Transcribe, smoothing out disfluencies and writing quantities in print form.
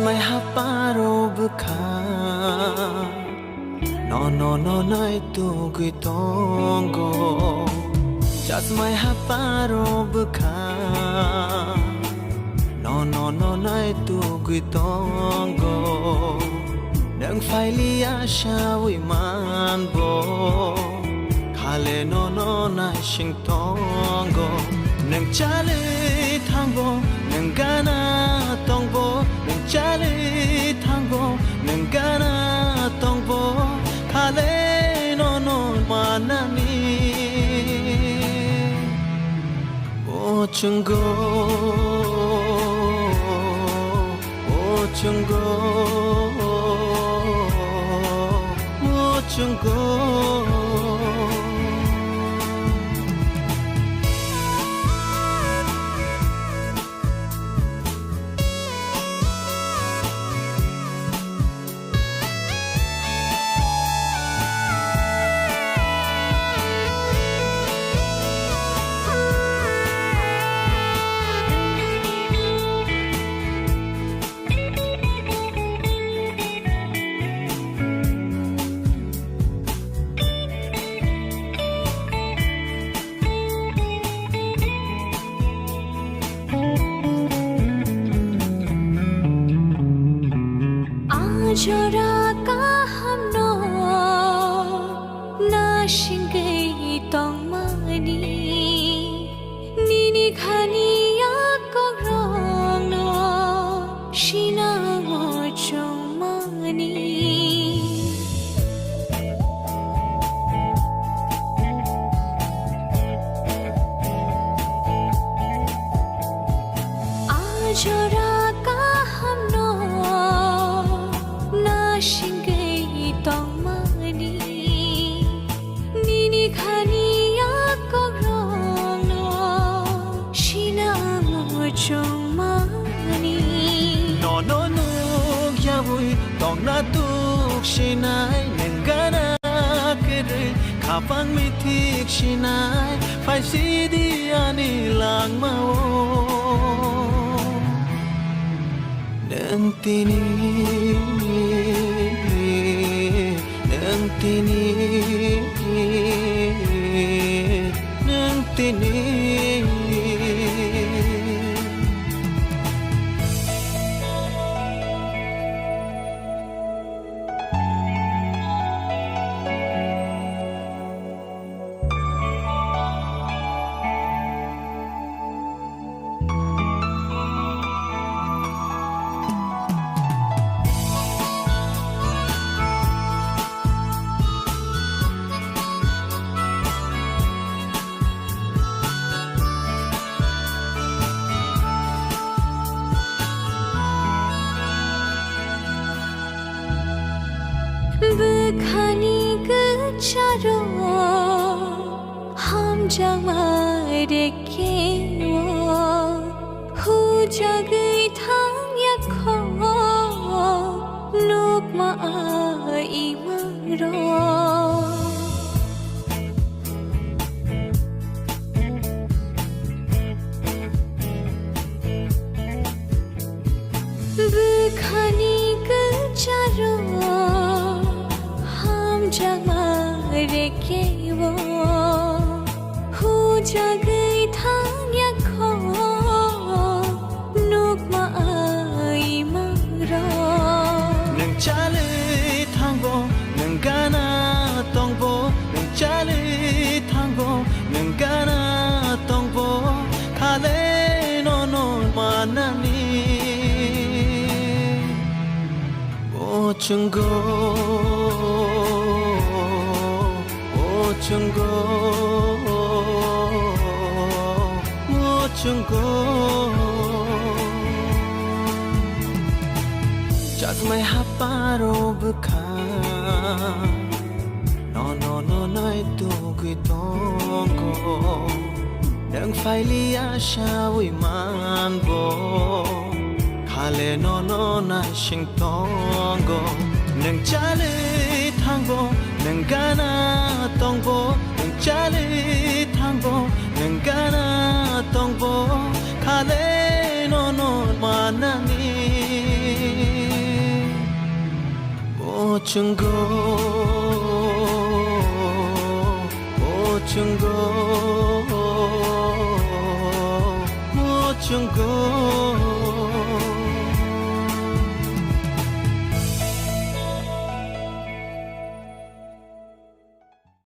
my haparo bukha no nai tu gui tongo just my haparo bukha no nai tu gui tongo nang phailia shawi man bo khale no nai shing tongo nang chale thangbo nang gana tongbo nang chale thangbo nang gana tongbo khale no manani o chungo जोरा का हम नो ना शिंगे तोंग मानी नीनी खानी या को रोंग नो शिना मो चोंग मानी जोरा का हम नो शिंगे तोंग मानी नीनी खानी या को रोंग नो शिना मो चोंग मानी no yawui tong na tuk shinai nengana kere kapang mitik shinai phai si di ani lang mao nang tini बखानी गचारो हम जमारे के वो हो जगई थांग या खो नोक मा आई मरो बखानी गचारो जमारे के वो हो जगई थांग या खो नोक मा आई मरो nang chale thangbo nang gana tongbo nang chale thangbo nang gana tongbo khale no manani o chungo just my haparo bukha no nai tu gui tongo nang phailia shawi man bo khale no nai shing tongo nang chale thangbo nang gana tongbo nang chale thangbo nang gana tongbo khale no manani chungo mo chungo